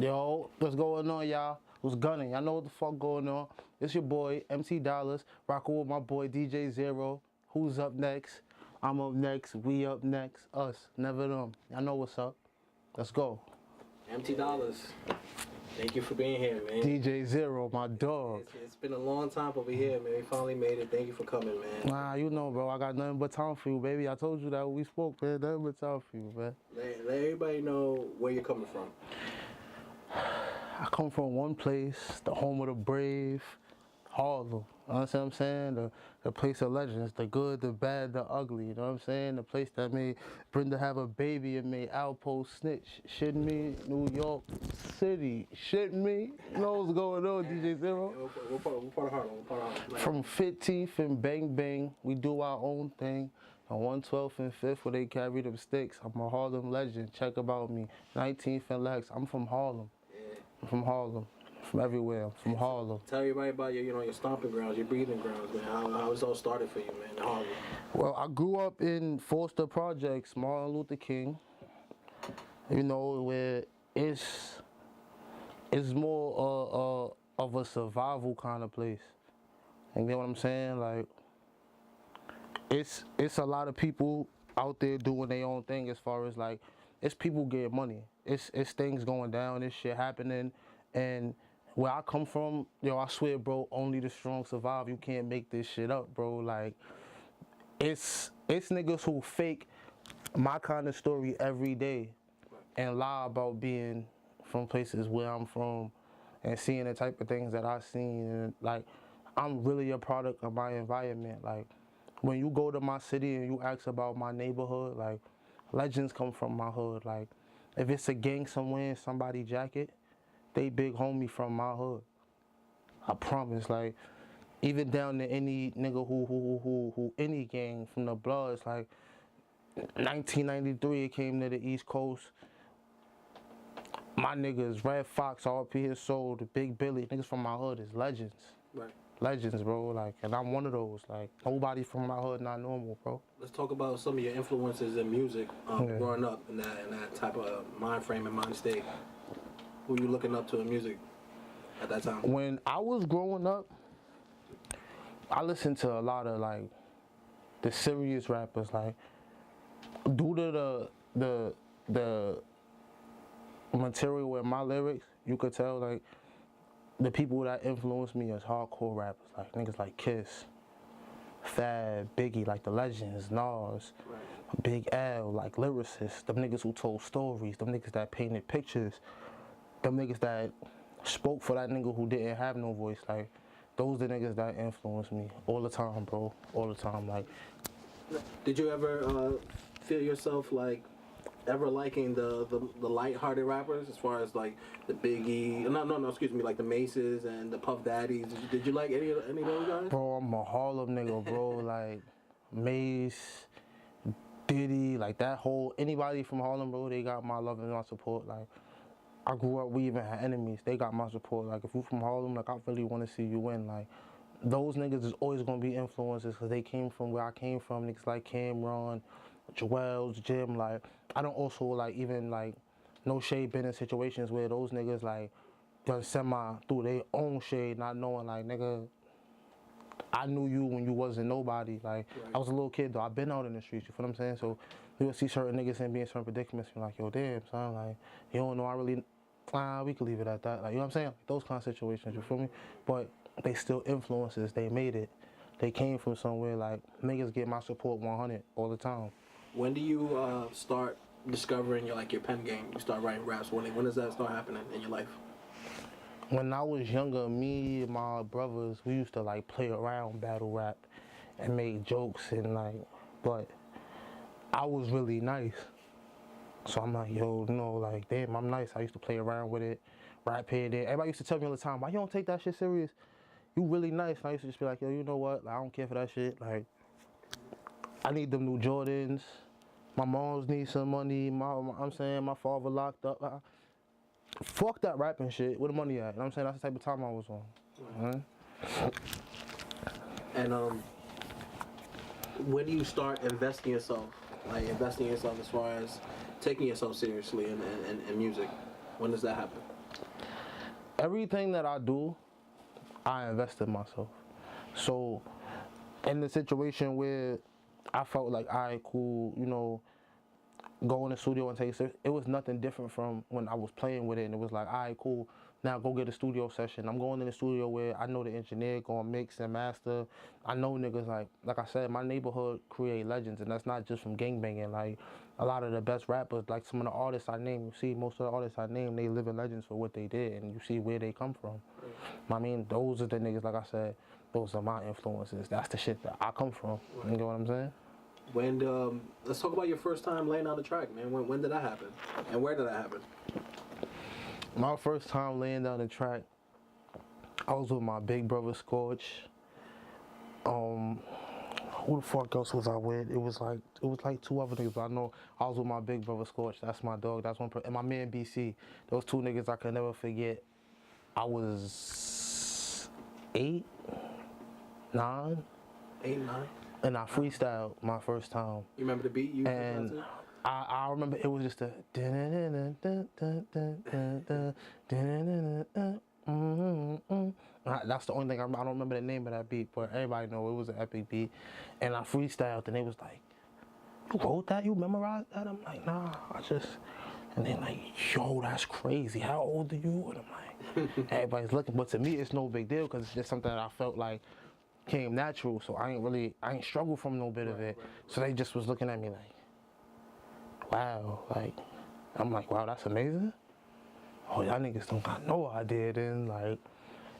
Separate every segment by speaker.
Speaker 1: Yo, what's going on, y'all? What's gunning? Y'all know what the fuck going on. It's your boy, MC DOLLAZ, rocking with my boy, DJ Zero. Who's up next? I'm up next. We up next. Us. Never them. Y'all know what's up. Let's go.
Speaker 2: MC DOLLAZ, thank you for being here, man.
Speaker 1: DJ Zero, my dog.
Speaker 2: It's been a long time over here, man. We finally made it. Thank you for coming, man.
Speaker 1: Nah, you know, bro. I got nothing but time for you, baby. I told you that when we spoke, man. Nothing but time for you, man.
Speaker 2: Let everybody know where you're coming from.
Speaker 1: I come from one place, the home of the brave, Harlem. You know what I'm saying? The place of legends, the good, the bad, the ugly. You know what I'm saying? The place that made Brenda have a baby and made Outpost snitch. Shitting me? New York City. Shitting me? You know what's going on, DJ Zero?
Speaker 2: What part of Harlem? What part of Harlem?
Speaker 1: From 15th and Bang Bang, we do our own thing. On 112th and 5th where they carry them sticks. I'm a Harlem legend. Check about me. 19th and Lex. I'm from Harlem. I'm from Harlem. From everywhere. I'm from Harlem.
Speaker 2: Tell everybody about your stomping grounds, your breathing grounds, man. How it's all started for you, man, in Harlem.
Speaker 1: Well, I grew up in Foster Projects, Martin Luther King. You know, where it's more of a survival kind of place. You get what I'm saying? Like, it's a lot of people out there doing their own thing as far as like, it's people getting money. It's things going down, it's shit happening. And where I come from, yo, I swear, bro, only the strong survive. You can't make this shit up, bro. Like, it's niggas who fake my kind of story every day and lie about being from places where I'm from and seeing the type of things that I've seen. And like, I'm really a product of my environment. Like, when you go to my city and you ask about my neighborhood, like, legends come from my hood. Like, if it's a gang somewhere in somebody's jacket, they big homie from my hood. I promise. Like, even down to any nigga who any gang from the Bloods. Like, 1993, it came to the East Coast. My niggas, Red Fox, RP his soul, the Big Billy, niggas from my hood is legends.
Speaker 2: Right.
Speaker 1: Legends, bro. Like, and I'm one of those. Like, nobody from my hood not normal, bro.
Speaker 2: Let's talk about some of your influences in music, growing up in that type of mind frame and mind state. Who you looking up to in music at that time?
Speaker 1: When I was growing up, I listened to a lot of like the serious rappers. Like, due to the material in my lyrics, you could tell like the people that influenced me as hardcore rappers, like niggas like Kiss, Fab, Biggie, like the legends, Nas,
Speaker 2: Right.
Speaker 1: Big L, like lyricists, them niggas who told stories, them niggas that painted pictures, them niggas that spoke for that nigga who didn't have no voice. Like, those the niggas that influenced me all the time, bro, all the time. Like,
Speaker 2: Did you ever feel yourself like ever liking the light-hearted rappers, as far as like the Biggie, excuse me, like the Maces and the Puff Daddies? Did you like any of those guys?
Speaker 1: bro, I'm a Harlem nigga, bro. Like, Mace, Diddy, like that whole, anybody from Harlem, bro, they got my love and my support. Like, I grew up, we even had enemies, they got my support. Like, if you from Harlem, like, I really want to see you win. Like, those niggas is always going to be influences because they came from where I came from. Niggas like Cameron, Joel's, Jim. Like, I don't also, like, even, like, no shade been in situations where those niggas, like, done semi through their own shade, not knowing, like, nigga, I knew you when you wasn't nobody. Like,
Speaker 2: Right.
Speaker 1: I was a little kid, though. I've been out in the streets, you feel what I'm saying? So, you would see certain niggas and be in certain predicaments, you're like, yo, damn, son, like, you don't know, I really, we could leave it at that. Like, you know what I'm saying? Like, those kind of situations, you feel me? But they still influences, they made it. They came from somewhere. Like, niggas get my support 100 all the time.
Speaker 2: When do you start discovering your pen game? You start writing raps. When does that start happening in your life?
Speaker 1: When I was younger, me and my brothers, we used to like play around battle rap and make jokes and like, but I was really nice. So I'm like, yo, no, like, damn, I'm nice. I used to play around with it, rap here, there. Everybody used to tell me all the time, why you don't take that shit serious? You really nice. And I used to just be like, yo, you know what? Like, I don't care for that shit. Like, I need them new Jordans. My moms need some money. I'm saying my father locked up. Fuck that rapping shit. Where the money at? You know what I'm saying? That's the type of time I was on.
Speaker 2: And when do you start investing yourself? Like, investing yourself as far as taking yourself seriously in music. When does that happen?
Speaker 1: everything that I do, I invest in myself. So in the situation where I felt like, all right, cool, you know, go in the studio and take it serious, it was nothing different from when I was playing with it, and it was like, all right, cool, now go get a studio session. I'm going in the studio where I know the engineer gonna mix and master. I know niggas, like I said, my neighborhood create legends, and that's not just from gangbanging. Like, a lot of the best rappers, like some of the artists I name, you see most of the artists I name, they living legends for what they did, and you see where they come from. I mean, those are the niggas, like I said, those are my influences. That's the shit that I come from. You know what I'm saying?
Speaker 2: When let's talk about your first time laying on the track, man. When did that happen, and where did that happen?
Speaker 1: My first time laying down the track, I was with my big brother Scorch. Who the fuck else was I with? It was like two other niggas, but I know I was with my big brother Scorch. That's my dog. That's and my man BC. Those two niggas I could never forget. I was 8, 9.
Speaker 2: 8, 9.
Speaker 1: And I freestyled my first time.
Speaker 2: You remember the beat you
Speaker 1: and I remember it was just a that's the only thing I don't remember the name of that beat, but everybody know it was an epic beat. And I freestyled, and they was like, "You wrote that? You memorized that?" I'm like, "Nah, I just." And then like, "Yo, that's crazy. How old are you?" And I'm like, everybody's looking, but to me it's no big deal because it's just something that I felt like came natural. So I ain't struggled from no bit of it. So they just was looking at me like, wow, like, I'm like, wow, that's amazing. Oh, y'all niggas don't got no idea then, like.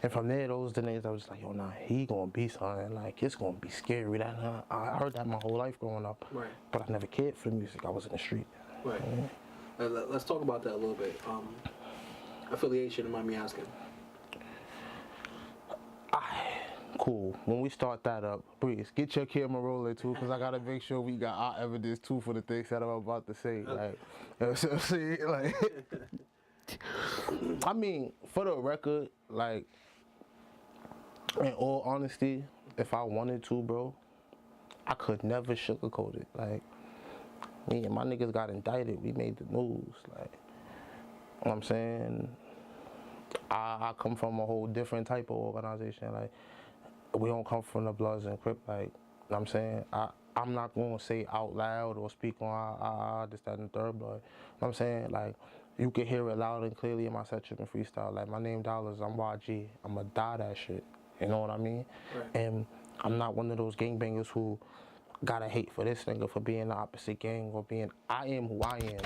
Speaker 1: And from there, those the niggas I was like, yo, nah, he gonna be something, like, it's gonna be scary. That I heard that my whole life growing up, but I never cared for the music. I was in the street.
Speaker 2: Let's talk about that a little bit. Affiliation, mind me asking.
Speaker 1: Cool. When we start that up, please get your camera rolling too, because I gotta make sure we got our evidence too for the things that I'm about to say. Like, you know what I'm saying? Like, I mean, for the record, like, in all honesty, if I wanted to, bro, I could never sugarcoat it. Like, me and my niggas got indicted. We made the news. Like, you know what I'm saying? I come from a whole different type of organization. Like, we don't come from the Bloods and Crips. Like, you know what I'm saying? I'm not going to say out loud or speak on this, that, and the third, but you know what I'm saying? Like, you can hear it loud and clearly in my set tripping freestyle. Like, my name DOLLAZ, I'm YG. I'm going to die that shit. You know what I mean? And I'm not one of those gangbangers who gotta hate for this nigga for being the opposite gang or being, I am who I am.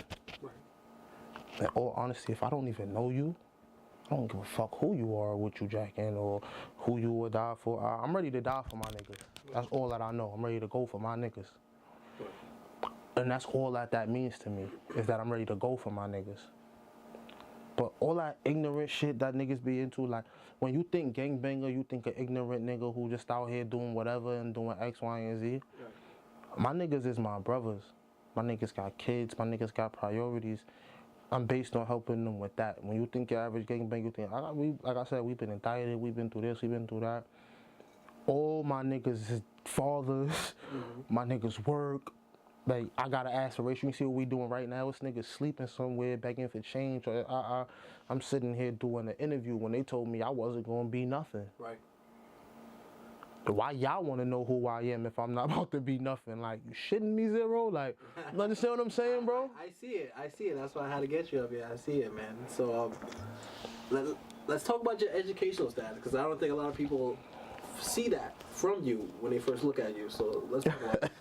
Speaker 1: In all honesty, if I don't even know you, I don't give a fuck who you are or what you jacking or who you would die for. I'm ready to die for my niggas. That's all that I know. I'm ready to go for my niggas. And that's all that means to me, is that I'm ready to go for my niggas. But all that ignorant shit that niggas be into, like, when you think gangbanger, you think an ignorant nigga who just out here doing whatever and doing X, Y, and Z. My niggas is my brothers. My niggas got kids. My niggas got priorities. I'm based on helping them with that. When you think your average gangbanger, you think, like I said, we've been indicted, we've been through this, we've been through that. All my niggas is fathers. My niggas work. Like, I got an aspiration. You see what we doing right now? This niggas sleeping somewhere, begging for change. I'm sitting here doing an interview when they told me I wasn't going to be nothing. Why y'all want to know who I am if I'm not about to be nothing? Like, you shitting me, Zero? Like, you understand what I'm saying, bro?
Speaker 2: I see it. That's why I had to get you up here. I see it, man. So, let's talk about your educational status, because I don't think a lot of people see that from you when they first look at you. So, let's talk about it.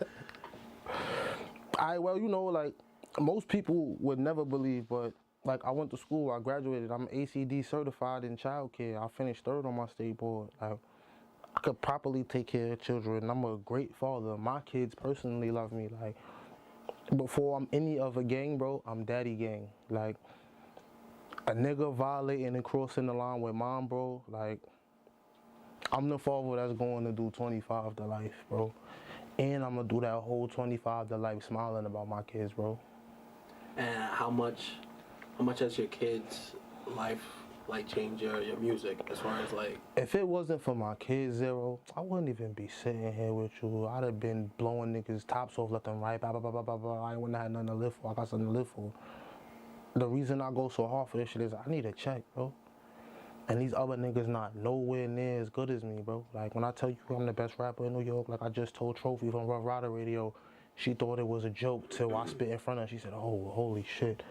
Speaker 1: Well, you know, like, most people would never believe, but, like, I went to school, I graduated, I'm ACD certified in childcare. I finished 3rd on my state board. Like, I could properly take care of children. I'm a great father. My kids personally love me. Like, before I'm any other gang, bro, I'm daddy gang. Like, a nigga violating and crossing the line with mom, bro, like, I'm the father that's going to do 25 to life, bro. And I'm going to do that whole 25 to life smiling about my kids, bro.
Speaker 2: And how much has your kids' life, like, changed your music as far as, like...
Speaker 1: If it wasn't for my kids, Zero, I wouldn't even be sitting here with you. I'd have been blowing niggas' tops off left and right, blah, blah, blah, blah, blah, blah. I wouldn't have had nothing to live for. I got something to live for. The reason I go so hard for this shit is I need a check, bro. And these other niggas not nowhere near as good as me, bro. Like, when I tell you I'm the best rapper in New York, like I just told Trophy from Rough Rider Radio, she thought it was a joke till I spit in front of her. She said, oh, holy shit.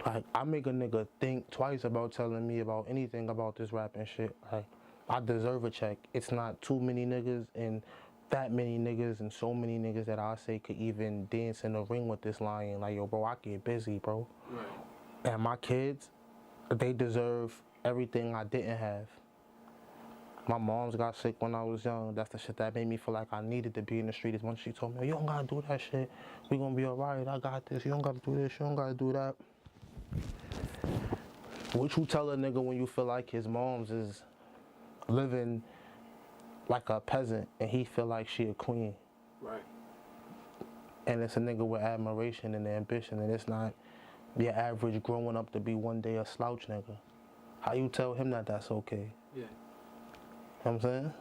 Speaker 1: Like, I make a nigga think twice about telling me about anything about this rapping shit. Like, I deserve a check. It's not too many niggas and that many niggas and so many niggas that I say could even dance in the ring with this lion. Like, yo, bro, I get busy, bro.
Speaker 2: Right.
Speaker 1: And my kids, they deserve everything I didn't have. My mom's got sick when I was young. That's the shit that made me feel like I needed to be in the street. Is when she told me, you don't gotta do that shit. We gonna be alright. I got this. You don't gotta do this. You don't gotta do that. What you tell a nigga when you feel like his mom's is living like a peasant and he feel like she a queen?
Speaker 2: Right.
Speaker 1: And it's a nigga with admiration and ambition, and it's not your average growing up to be one day a slouch nigga. How you tell him that that's okay?
Speaker 2: Yeah.
Speaker 1: You know what I'm saying?